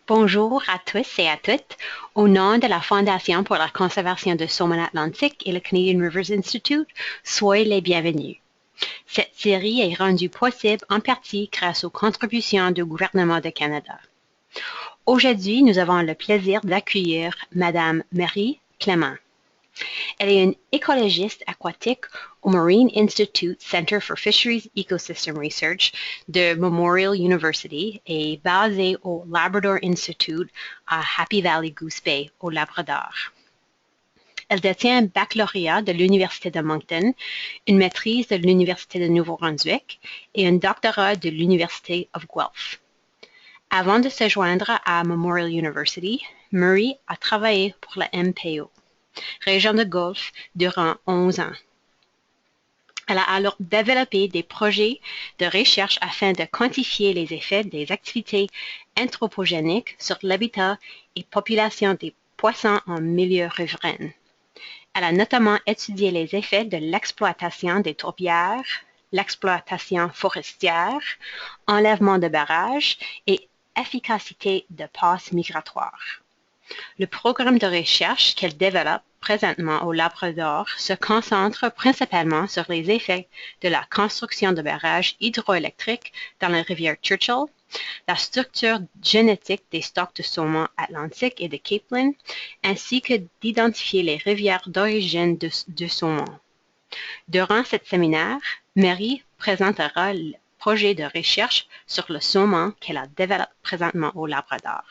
Bonjour à tous et à toutes. Au nom de la Fondation pour la conservation de saumon atlantique et le Canadian Rivers Institute, soyez les bienvenus. Cette série est rendue possible en partie grâce aux contributions du gouvernement du Canada. Aujourd'hui, nous avons le plaisir d'accueillir Madame Marie Clément. Elle est une écologiste aquatique au Marine Institute Center for Fisheries Ecosystem Research de Memorial University et basée au Labrador Institute à Happy Valley Goose Bay, au Labrador. Elle détient un baccalauréat de l'Université de Moncton, une maîtrise de l'Université de Nouveau-Brunswick et un doctorat de l'Université of Guelph. Avant de se joindre à Memorial University, Marie a travaillé pour la MPO, région de Guelph, durant 11 ans. Elle a alors développé des projets de recherche afin de quantifier les effets des activités anthropogéniques sur l'habitat et population des poissons en milieu riverain. Elle a notamment étudié les effets de l'exploitation des tourbières, l'exploitation forestière, enlèvement de barrages et efficacité de passes migratoires. Le programme de recherche qu'elle développe présentement au Labrador se concentre principalement sur les effets de la construction de barrages hydroélectriques dans la rivière Churchill, la structure génétique des stocks de saumon atlantique et de Capeland, ainsi que d'identifier les rivières d'origine du saumon. Durant ce séminaire, Marie présentera le projet de recherche sur le saumon qu'elle a développé présentement au Labrador.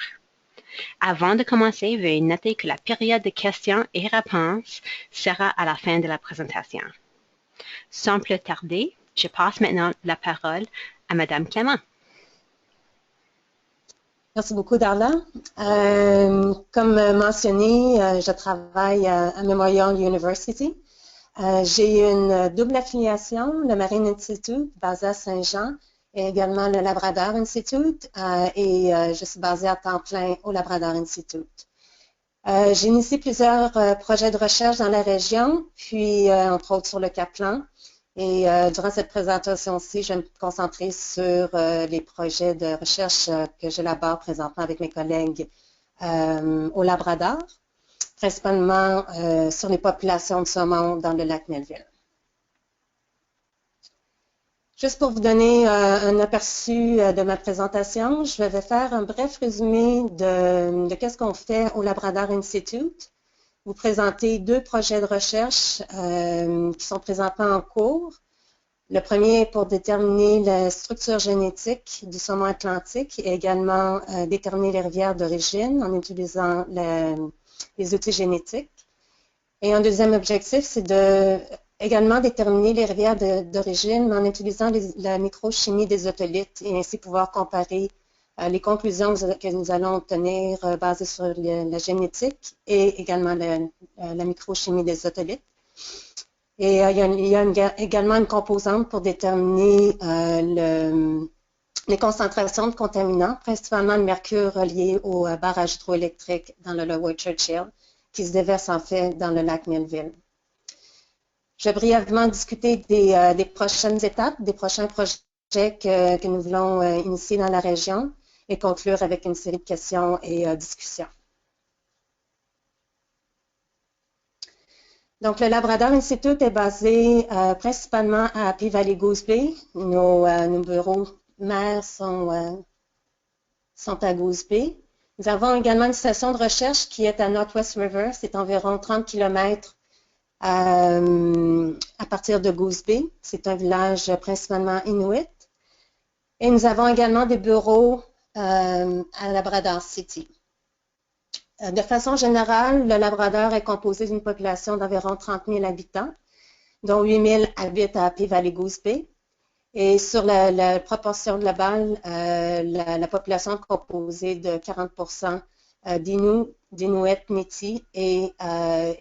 Avant de commencer, veuillez noter que la période de questions et réponses sera à la fin de la présentation. Sans plus tarder, je passe maintenant la parole à Madame Clément. Merci beaucoup, Darla. Comme mentionné, je travaille à Memorial University. J'ai une double affiliation, le Marine Institute, basé à Saint-Jean, et également le Labrador Institute, et je suis basée à temps plein au Labrador Institute. J'ai initié plusieurs projets de recherche dans la région, puis entre autres sur le Cap-Lan. Et durant cette présentation-ci, je vais me concentrer sur les projets de recherche que j'élabore présentement avec mes collègues au Labrador, principalement sur les populations de saumon dans le lac Melville. Juste pour vous donner un aperçu de ma présentation, je vais faire un bref résumé de qu'est-ce qu'on fait au Labrador Institute. Vous présenter deux projets de recherche qui sont présentement en cours. Le premier est pour déterminer la structure génétique du saumon atlantique et également déterminer les rivières d'origine en utilisant les outils génétiques. Et un deuxième objectif, c'est de également déterminer les rivières d'origine en utilisant la microchimie des otolithes et ainsi pouvoir comparer les conclusions que nous allons obtenir basées sur la génétique et également la microchimie des otolithes. Et il y a également une composante pour déterminer les concentrations de contaminants, principalement le mercure relié au barrage hydroélectrique dans le Lower Churchill, qui se déverse en fait dans le lac Melville. Je vais brièvement discuter des prochaines étapes, des prochains projets que nous voulons initier dans la région et conclure avec une série de questions et discussions. Donc, le Labrador Institute est basé principalement à Happy Valley Goose Bay. Nos bureaux mères sont à Goose Bay. Nous avons également une station de recherche qui est à Northwest River. C'est environ 30 km à partir de Goose Bay. C'est un village principalement inuit. Et nous avons également des bureaux à Labrador City. De façon générale, le Labrador est composé d'une population d'environ 30 000 habitants, dont 8 000 habitent à Happy Valley Goose Bay. Et sur la proportion globale, la population est composée de 40 d'Inuits Métis et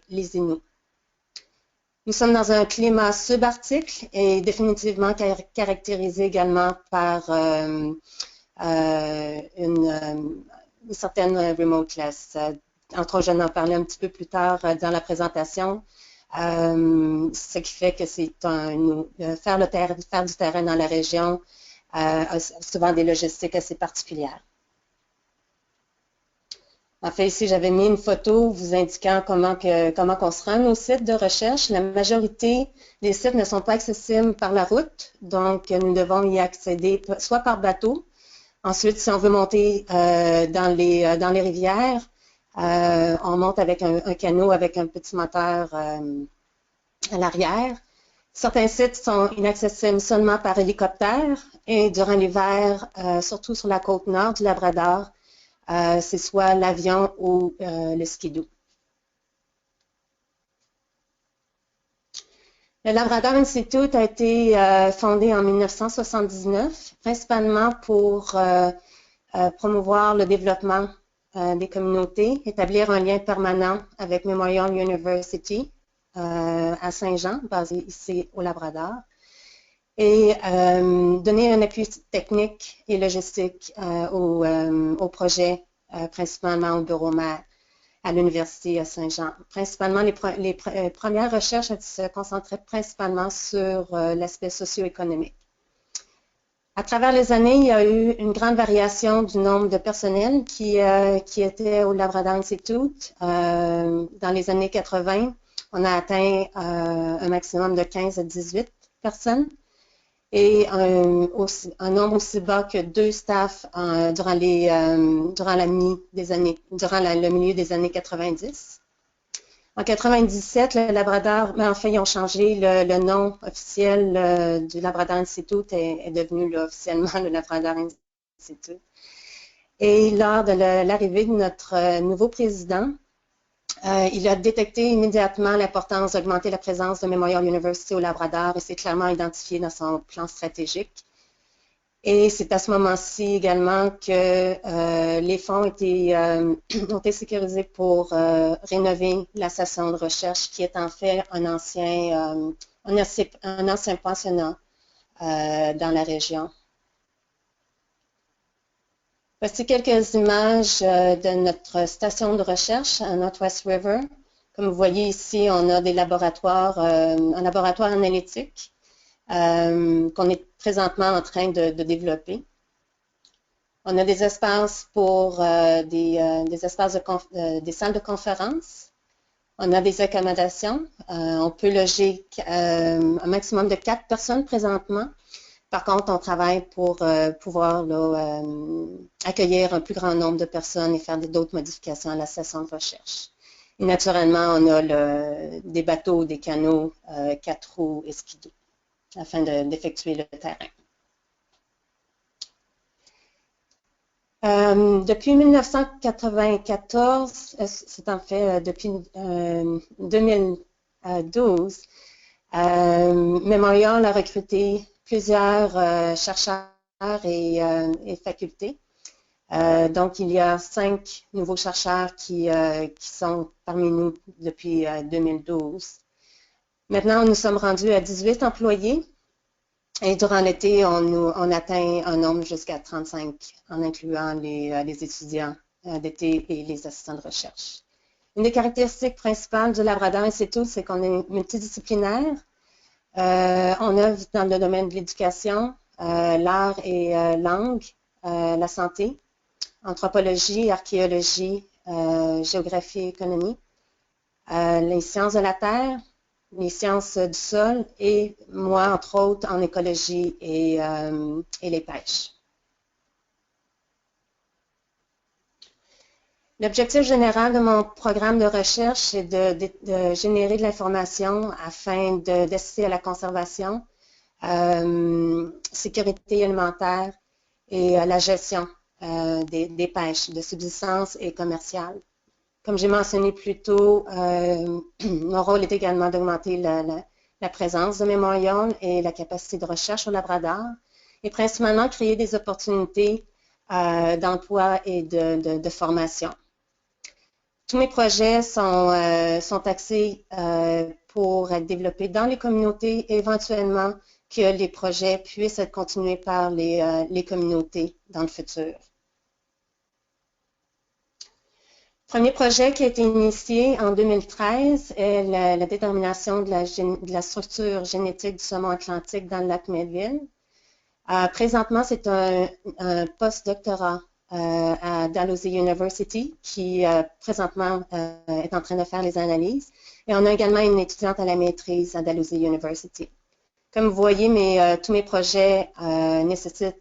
les Inuits. Nous sommes dans un climat subarctique et définitivement caractérisé également par une certaine remoteness. Entre autres, je vais en parler un petit peu plus tard dans la présentation. Ce qui fait que c'est faire du terrain dans la région a souvent des logistiques assez particulières. En fait, ici, j'avais mis une photo vous indiquant comment qu'on se rend au site de recherche. La majorité des sites ne sont pas accessibles par la route, donc nous devons y accéder soit par bateau. Ensuite, si on veut monter dans les rivières, on monte avec un canot avec un petit moteur à l'arrière. Certains sites sont inaccessibles seulement par hélicoptère et durant l'hiver, surtout sur la côte nord du Labrador, c'est soit l'avion ou le skidoo. Le Labrador Institute a été fondé en 1979, principalement pour promouvoir le développement des communautés, établir un lien permanent avec Memorial University à Saint-Jean, basé ici au Labrador, et donner un appui technique et logistique au projet, principalement au bureau mère à l'Université à Saint-Jean. Principalement, les premières recherches se concentraient principalement sur l'aspect socio-économique. À travers les années, il y a eu une grande variation du nombre de personnel qui étaient au Labrador Institute. Dans les années 80, on a atteint un maximum de 15 à 18 personnes et un nombre aussi bas que 2 staffs durant le milieu des années 90. En 97, le Labrador, en fait, ils ont changé le nom officiel du Labrador Institute est devenu là, officiellement le Labrador Institute. Et lors de l'arrivée de notre nouveau président, il a détecté immédiatement l'importance d'augmenter la présence de Memorial University au Labrador et c'est clairement identifié dans son plan stratégique. Et c'est à ce moment-ci également que les fonds ont été sécurisés pour rénover la station de recherche qui est en fait un ancien pensionnat dans la région. Voici quelques images de notre station de recherche à Northwest River. Comme vous voyez ici, on a des laboratoires, un laboratoire analytique qu'on est présentement en train de développer. On a des espaces pour des salles de conférence. On a des accommodations. On peut loger un maximum de 4 personnes présentement. Par contre, on travaille pour pouvoir là, accueillir un plus grand nombre de personnes et faire d'autres modifications à la station de recherche. Et naturellement, on a des bateaux, des canots, 4 roues et skidoo afin d'effectuer le terrain. Depuis 1994, c'est en fait depuis 2012, Memorial a recruté plusieurs chercheurs et facultés. Donc, il y a 5 nouveaux chercheurs qui sont parmi nous depuis 2012. Maintenant, nous sommes rendus à 18 employés et durant l'été, on atteint un nombre jusqu'à 35 en incluant les étudiants d'été et les assistants de recherche. Une des caractéristiques principales du Labrador Institute, c'est qu'on est multidisciplinaire. On œuvre dans le domaine de l'éducation, l'art et langue, la santé, anthropologie, archéologie, géographie et économie, les sciences de la terre, les sciences du sol et moi, entre autres, en écologie et les pêches. L'objectif général de mon programme de recherche, c'est de générer de l'information afin d'assister à la conservation, sécurité alimentaire et la gestion des pêches de subsistance et commerciale. Comme j'ai mentionné plus tôt, mon rôle est également d'augmenter la présence de Memorial et la capacité de recherche au Labrador et principalement créer des opportunités d'emploi et de formation. Tous mes projets sont axés pour être développés dans les communautés et éventuellement que les projets puissent être continués par les communautés dans le futur. Le premier projet qui a été initié en 2013 est la détermination de la structure génétique du saumon atlantique dans le lac Melville. Présentement, c'est un post-doctorat à Dalhousie University qui présentement est en train de faire les analyses. Et on a également une étudiante à la maîtrise à Dalhousie University. Comme vous voyez, tous mes projets nécessitent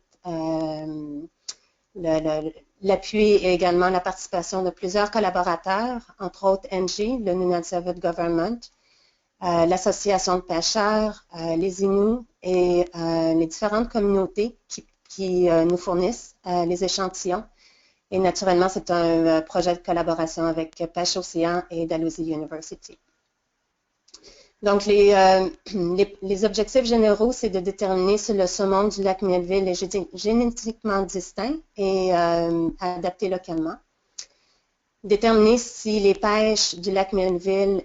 l'appui et également la participation de plusieurs collaborateurs, entre autres NG, le Nunavut Government, l'Association de pêcheurs, les Inuits et les différentes communautés qui nous fournissent les échantillons. Et naturellement, c'est un projet de collaboration avec Pêche Océan et Dalhousie University. Donc, les objectifs généraux, c'est de déterminer si le saumon du lac Melville est génétiquement distinct et adapté localement. Déterminer si les pêches du lac Melville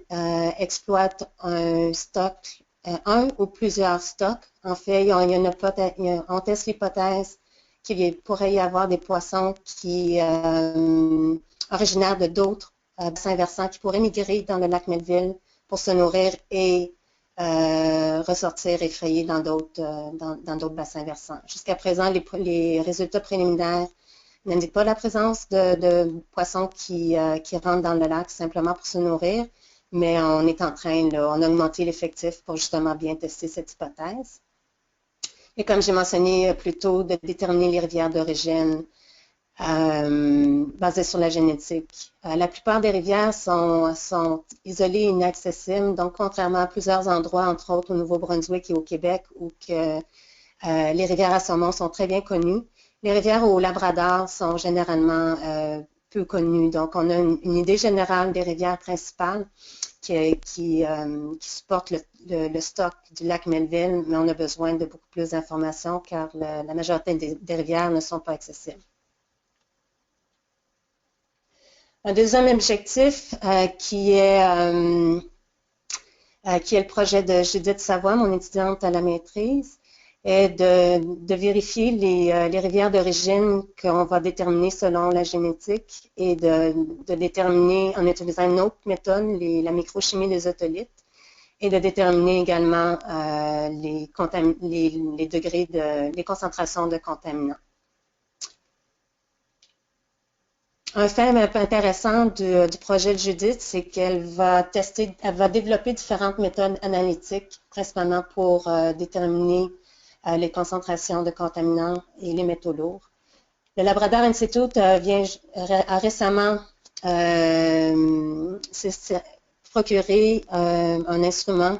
exploitent un stock, un ou plusieurs stocks. En fait, on teste l'hypothèse qu'il pourrait y avoir des poissons originaires de d'autres bassins versants qui pourraient migrer dans le lac Melville pour se nourrir et ressortir effrayés dans d'autres bassins versants. Jusqu'à présent, les résultats préliminaires n'indiquent pas la présence de poissons qui rentrent dans le lac simplement pour se nourrir, mais on est en train, on a augmenté l'effectif pour justement bien tester cette hypothèse. Et comme j'ai mentionné plus tôt, de déterminer les rivières d'origine basées sur la génétique. La plupart des rivières sont isolées et inaccessibles, donc contrairement à plusieurs endroits, entre autres au Nouveau-Brunswick et au Québec, où les rivières à saumon sont très bien connues, les rivières au Labrador sont généralement peu connues. Donc, on a une idée générale des rivières principales qui supportent le stock du lac Melville, mais on a besoin de beaucoup plus d'informations car la majorité des rivières ne sont pas accessibles. Un deuxième objectif qui est le projet de Judith Savoie, mon étudiante à la maîtrise, est de vérifier les rivières d'origine qu'on va déterminer selon la génétique et de déterminer en utilisant une autre méthode, la microchimie des otolithes, et de déterminer également les degrés les concentrations de contaminants. Un fait un peu intéressant du projet de Judith, c'est qu'elle va développer différentes méthodes analytiques, principalement pour déterminer les concentrations de contaminants et les métaux lourds. Le Labrador Institute a récemment procuré un instrument,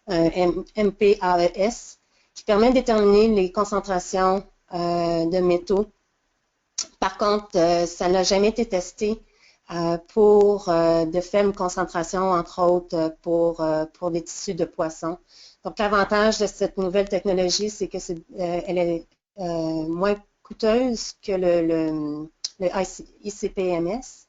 MPAES, qui permet de déterminer les concentrations de métaux. Par contre, ça n'a jamais été testé pour de faibles concentrations, entre autres pour des tissus de poissons. Donc, l'avantage de cette nouvelle technologie, c'est que elle est moins coûteuse que le ICP-MS.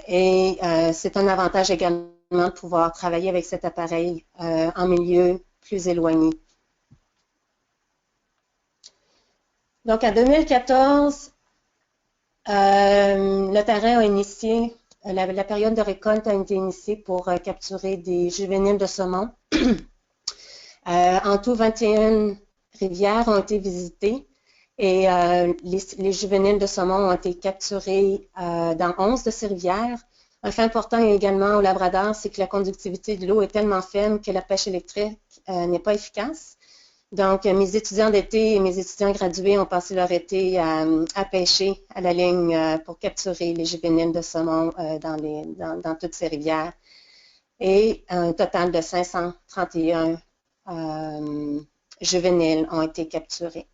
Et c'est un avantage également de pouvoir travailler avec cet appareil en milieu plus éloigné. Donc, en 2014, le terrain a initié, la période de récolte a été initiée pour capturer des juvéniles de saumon. En tout, 21 rivières ont été visitées et les juvéniles de saumon ont été capturés dans 11 de ces rivières. Un fait important également au Labrador, c'est que la conductivité de l'eau est tellement faible que la pêche électrique n'est pas efficace. Donc, mes étudiants d'été et mes étudiants gradués ont passé leur été à pêcher à la ligne pour capturer les juvéniles de saumon dans toutes ces rivières. Et un total de 531 juvéniles ont été capturés.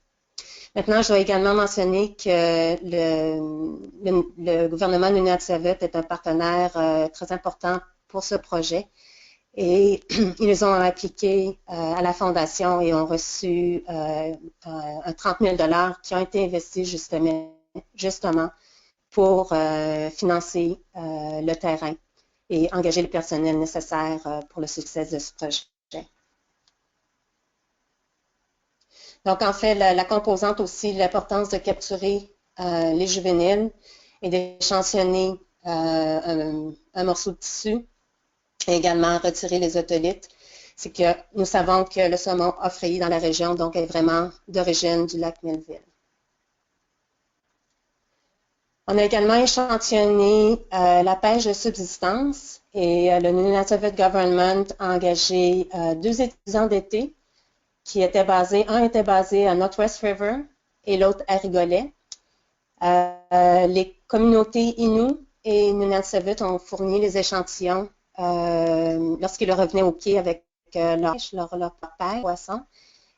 Maintenant, je dois également mentionner que le gouvernement du Nunavut est un partenaire très important pour ce projet. Et ils ont appliqué à la fondation et ont reçu un 30 000 $ qui ont été investis justement pour financer le terrain et engager le personnel nécessaire pour le succès de ce projet. Donc, en fait, la composante aussi, l'importance de capturer les juvéniles et d'échantillonner un morceau de tissu et également retirer les otolithes, c'est que nous savons que le saumon a frayé dans la région, donc est vraiment d'origine du lac Melville. On a également échantillonné la pêche de subsistance et le Nunavut Government a engagé 2 étudiants d'été qui étaient basés, un était basé à Northwest River et l'autre à Rigolet. Les communautés Innu et Nunavut ont fourni les échantillons lorsqu'ils revenaient au pied avec leur pêche, poisson.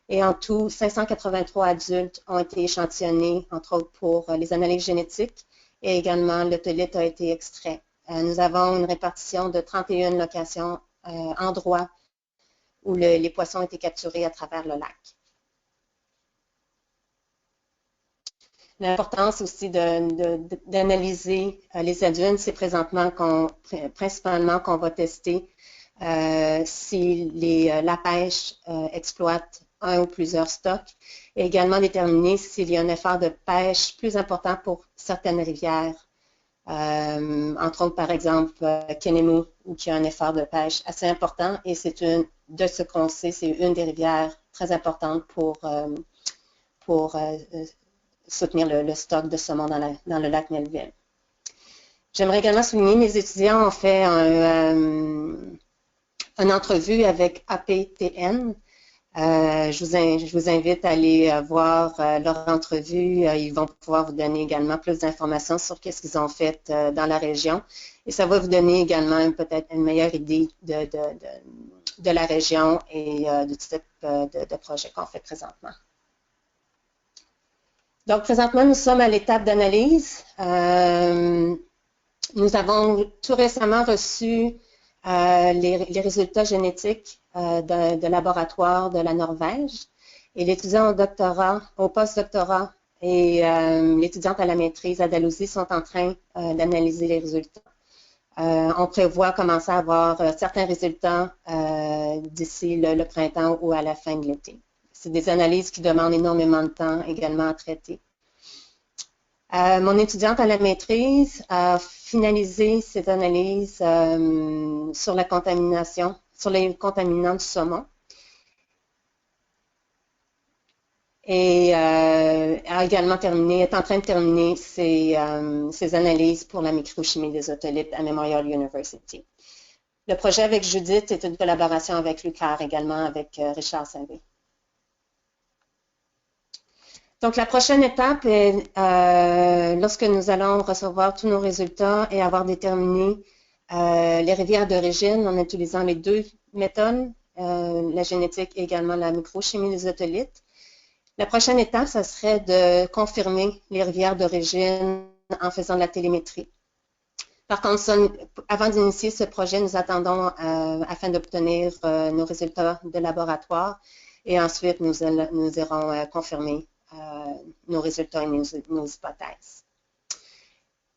Et en tout, 583 adultes ont été échantillonnés, entre autres pour les analyses génétiques, et également l'otolite a été extrait. Nous avons une répartition de 31 locations, endroits où les poissons ont été capturés à travers le lac. L'importance aussi d'analyser les adultes, c'est principalement qu'on va tester si la pêche exploite un ou plusieurs stocks et également déterminer s'il y a un effort de pêche plus important pour certaines rivières, entre autres par exemple Kenemu, où il y a un effort de pêche assez important et c'est de ce qu'on sait, c'est une des rivières très importantes pour soutenir le stock de saumon dans le lac Melville. J'aimerais également souligner, les étudiants ont fait une entrevue avec APTN. Je vous invite à aller voir leur entrevue. Ils vont pouvoir vous donner également plus d'informations sur ce qu'ils ont fait dans la région. Et ça va vous donner également peut-être une meilleure idée de la région et du type de projet qu'on fait présentement. Donc, présentement, nous sommes à l'étape d'analyse. Nous avons tout récemment reçu les résultats génétiques de laboratoire de la Norvège. Et l'étudiant au post-doctorat et l'étudiante à la maîtrise à Dalhousie sont en train d'analyser les résultats. On prévoit commencer à avoir certains résultats d'ici le printemps ou à la fin de l'été. C'est des analyses qui demandent énormément de temps également à traiter. Mon étudiante à la maîtrise a finalisé cette analyse sur la contamination, sur les contaminants du saumon. Et est en train de terminer ses analyses pour la microchimie des otolithes à Memorial University. Le projet avec Judith est une collaboration avec l'UQAR, également avec Richard Savé. Donc, la prochaine étape est lorsque nous allons recevoir tous nos résultats et avoir déterminé les rivières d'origine en utilisant les 2 méthodes, la génétique et également la microchimie des otolithes. La prochaine étape, ce serait de confirmer les rivières d'origine en faisant de la télémétrie. Par contre, avant d'initier ce projet, nous attendons afin d'obtenir nos résultats de laboratoire et ensuite nous irons confirmer nos résultats et nos hypothèses.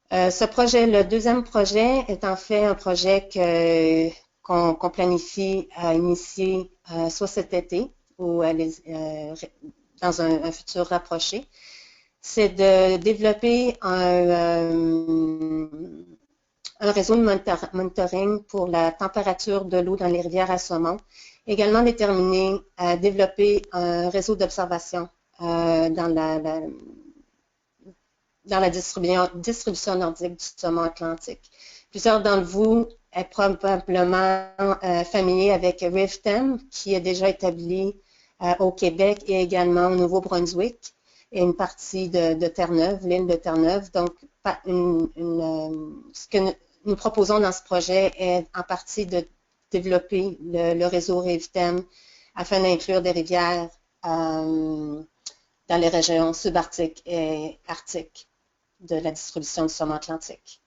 Ce projet, le deuxième projet, est en fait un projet qu'on planifie à initier soit cet été ou dans un futur rapproché. C'est de développer un réseau de monitoring pour la température de l'eau dans les rivières à saumon. Également développer un réseau d'observation dans la distribution nordique du saumon atlantique. Plusieurs d'entre vous sont probablement familiers avec RIFTEM, qui est déjà établi au Québec et également au Nouveau-Brunswick et une partie de Terre-Neuve, l'île de Terre-Neuve. Donc, ce que nous proposons dans ce projet est en partie de développer le réseau RIFTEM afin d'inclure des rivières dans les régions subarctiques et arctiques de la distribution du saumon atlantique.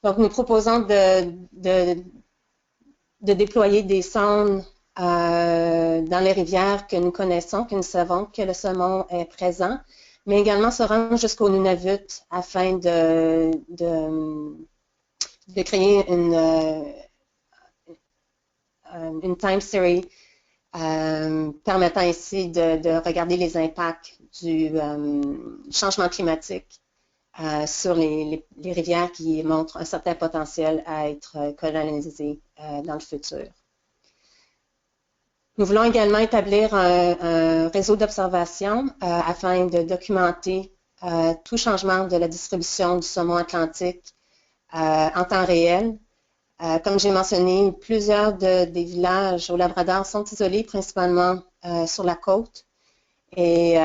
Donc, nous proposons de déployer des sondes dans les rivières que nous connaissons, que nous savons que le saumon est présent, mais également se rendre jusqu'au Nunavut afin de créer une time series permettant ainsi de regarder les impacts du changement climatique sur les rivières qui montrent un certain potentiel à être colonisées dans le futur. Nous voulons également établir un réseau d'observation afin de documenter tout changement de la distribution du saumon atlantique en temps réel. Comme j'ai mentionné, plusieurs des villages au Labrador sont isolés principalement sur la côte. Et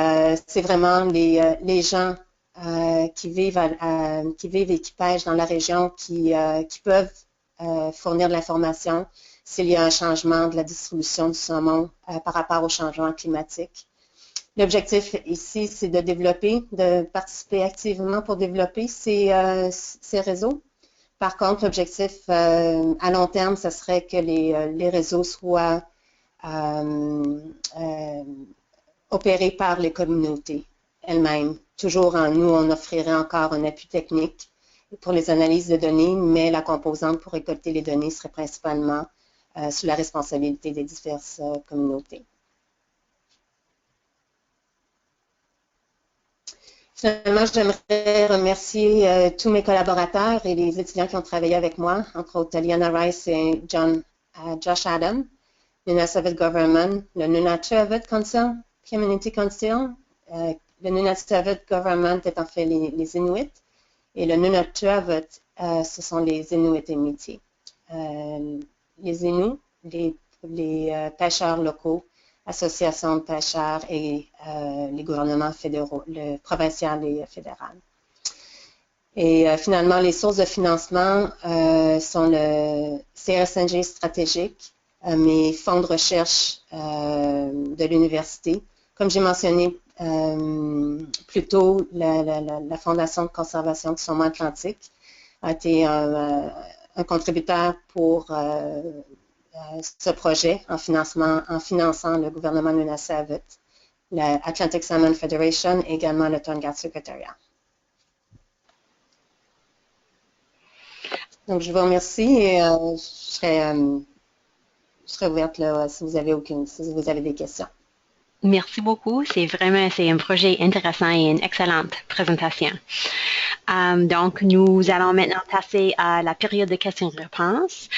c'est vraiment les gens qui vivent et qui pêchent dans la région qui peuvent fournir de l'information s'il y a un changement de la distribution du saumon par rapport au changement climatique. L'objectif ici, c'est de participer activement pour développer ces réseaux. Par contre, l'objectif à long terme, ce serait que les réseaux soient opérés par les communautés elles-mêmes. Toujours nous, on offrirait encore un appui technique pour les analyses de données, mais la composante pour récolter les données serait principalement sous la responsabilité des diverses communautés. Finalement, j'aimerais remercier tous mes collaborateurs et les étudiants qui ont travaillé avec moi, entre autres Liana Rice et Josh Adam, le Nunavut Government, le Nunavut Council, Community Council, le Nunavut Government est en fait les Inuits, et le Nunavut, ce sont les Inuits et Métis. Les Inuits, les pêcheurs locaux, associations de pêcheurs et les gouvernements fédéraux, le provincial et fédéral. Et finalement, les sources de financement sont le CRSNG stratégique, mes fonds de recherche de l'université. Comme j'ai mentionné plus tôt, la Fondation de conservation du saumon atlantique a été un contributeur pour ce projet en finançant le gouvernement Nunavut, la Atlantic Salmon Federation et également le Tongaat Secretariat. Donc, je vous remercie et je serai ouverte là, si vous avez des questions. Merci beaucoup. C'est un projet intéressant et une excellente présentation. Donc, nous allons maintenant passer à la période de questions-réponses.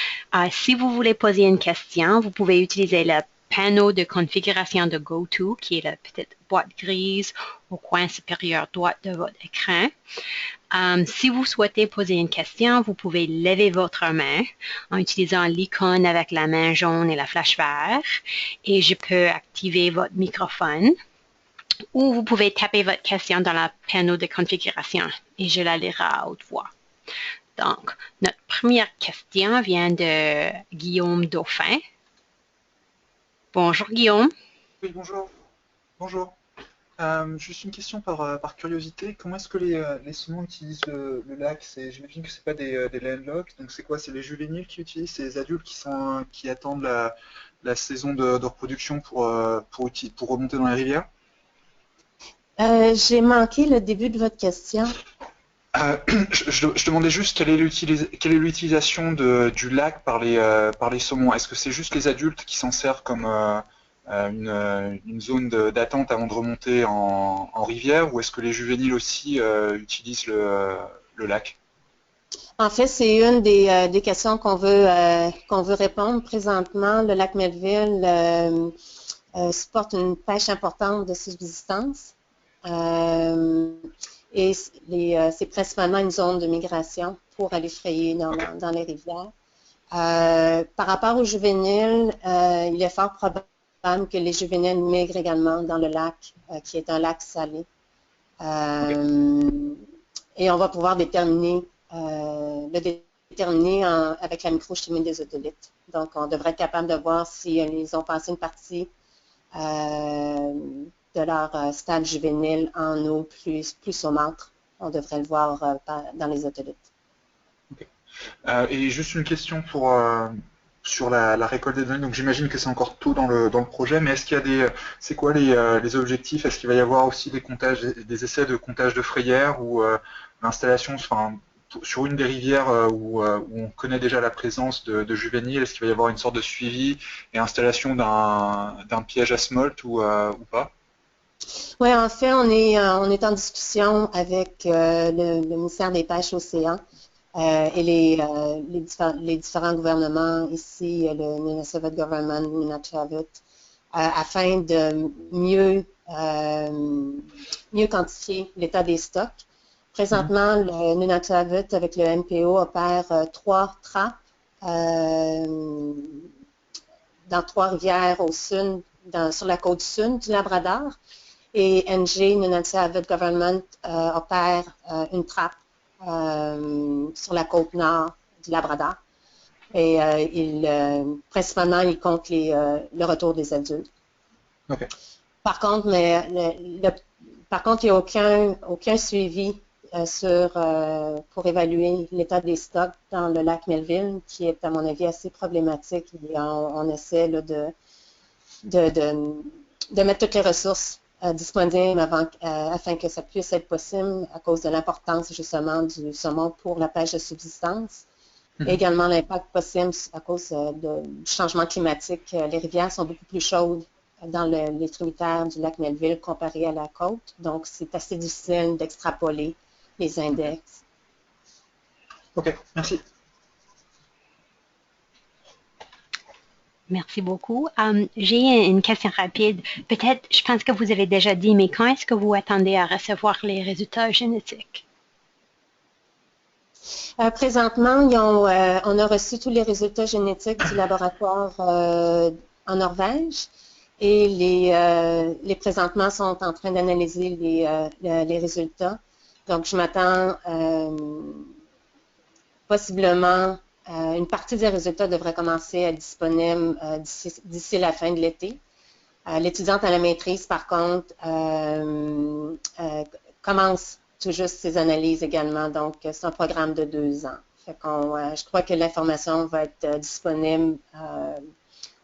Si vous voulez poser une question, vous pouvez utiliser le panneau de configuration de GoTo, qui est la petite boîte grise au coin supérieur droit de votre écran. Si vous souhaitez poser une question, vous pouvez lever votre main en utilisant l'icône avec la main jaune et la flèche verte et je peux activer votre microphone ou vous pouvez taper votre question dans le panneau de configuration et je la lirai à haute voix. Donc, notre première question vient de Guillaume Dauphin. Bonjour Guillaume. Oui, bonjour. Bonjour. Juste une question par curiosité. Comment est-ce que les saumons utilisent le lac? J'imagine que ce n'est pas des landlocked. Donc c'est quoi? C'est les juvéniles qui utilisent? C'est les adultes qui attendent la saison de reproduction pour remonter dans les rivières? J'ai manqué le début de votre question. Je demandais juste quelle est l'utilisation du lac par les saumons. Est-ce que c'est juste les adultes qui s'en servent comme une zone d'attente avant de remonter en rivière, ou est-ce que les juvéniles aussi utilisent le lac? En fait, c'est une des questions qu'on veut répondre présentement. Le lac Melville supporte une pêche importante de subsistance et c'est principalement une zone de migration pour aller frayer dans les rivières. Par rapport aux juvéniles, il est fort probable que les juvéniles migrent également dans le lac, qui est un lac salé. Et on va pouvoir le déterminer avec la microchimie des otolithes. Donc, on devrait être capable de voir s'ils ont passé une partie de leur stade juvénile en eau plus saumâtre. On devrait le voir dans les otolithes. Okay. Et juste une question sur la récolte des données. Donc j'imagine que c'est encore tôt dans le projet, mais est-ce qu'il y a c'est quoi les objectifs? Est-ce qu'il va y avoir aussi des essais de comptage de frayères ou l'installation, sur une des rivières où on connaît déjà la présence de juvéniles? Est-ce qu'il va y avoir une sorte de suivi et installation d'un piège à smolt ou pas? Oui, en fait, on est en discussion avec le ministère des Pêches Océans et les différents gouvernements ici, le Nunavut Government, Nunavut, afin de mieux mieux quantifier l'état des stocks. Présentement, le Nunavut avec le MPO opère 3 trappes dans Trois-Rivières au sud, sur la côte sud du Labrador. Et NG, Nunavut Government, opère une trappe sur la côte nord du Labrador. Et principalement, il compte le retour des adultes. Okay. Par contre, il n'y a aucun suivi pour évaluer l'état des stocks dans le lac Melville, qui est, à mon avis, assez problématique. Et on essaie là, de mettre toutes les ressources disponibles afin que ça puisse être possible à cause de l'importance justement du saumon pour la pêche de subsistance. Et également l'impact possible à cause du changement climatique. Les rivières sont beaucoup plus chaudes dans les tributaires du lac Melville comparé à la côte. Donc, c'est assez difficile d'extrapoler les index. OK, merci. Merci beaucoup. J'ai une question rapide. Peut-être, je pense que vous avez déjà dit, mais quand est-ce que vous attendez à recevoir les résultats génétiques? Présentement, on a reçu tous les résultats génétiques du laboratoire en Norvège et les présentements sont en train d'analyser les résultats. Donc, je m'attends possiblement, une partie des résultats devrait commencer à être disponible d'ici la fin de l'été. L'étudiante à la maîtrise, par contre, commence tout juste ses analyses également. Donc, c'est un programme de 2 ans. Je crois que l'information va être disponible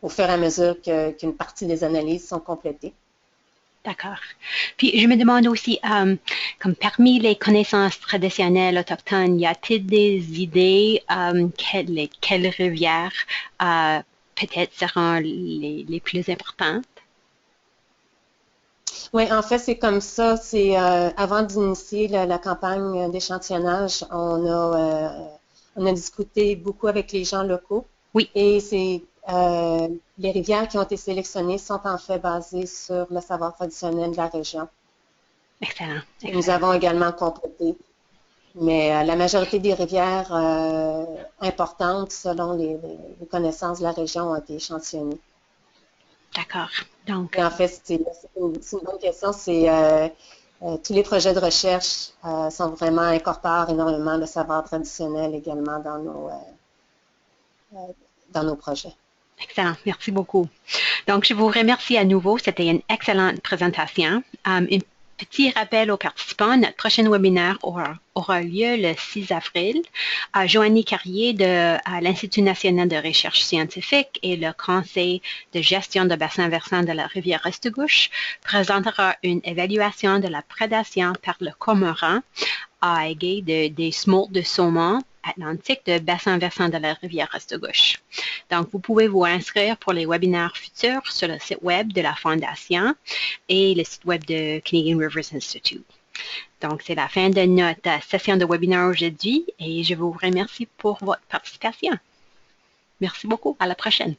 au fur et à mesure qu'une partie des analyses sont complétées. D'accord. Puis, je me demande aussi, comme parmi les connaissances traditionnelles autochtones, y a-t-il des idées quelles rivières peut-être seront les plus importantes? Oui, en fait, c'est comme ça. C'est avant d'initier la campagne d'échantillonnage, on a discuté beaucoup avec les gens locaux. Oui. Et les rivières qui ont été sélectionnées sont en fait basées sur le savoir traditionnel de la région. Excellent. Nous avons également complété. Mais la majorité des rivières importantes, selon les connaissances de la région, ont été échantillonnées. D'accord. Donc, et en fait, c'est une bonne question. Tous les projets de recherche incorporent énormément le savoir traditionnel également dans nos projets. Excellent. Merci beaucoup. Donc, je vous remercie à nouveau. C'était une excellente présentation. Un petit rappel aux participants, notre prochain webinaire aura lieu le 6 avril. Joanie Carrier de l'Institut national de recherche scientifique et le Conseil de gestion de bassin versant de la rivière Restigouche présentera une évaluation de la prédation par le cormoran à aiguille des smolts de saumon atlantique de bassin versant de la rivière Restigouche. Donc, vous pouvez vous inscrire pour les webinaires futurs sur le site web de la Fondation et le site web de Canadian Rivers Institute. Donc, c'est la fin de notre session de webinaire aujourd'hui et je vous remercie pour votre participation. Merci beaucoup. À la prochaine.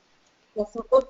Merci beaucoup.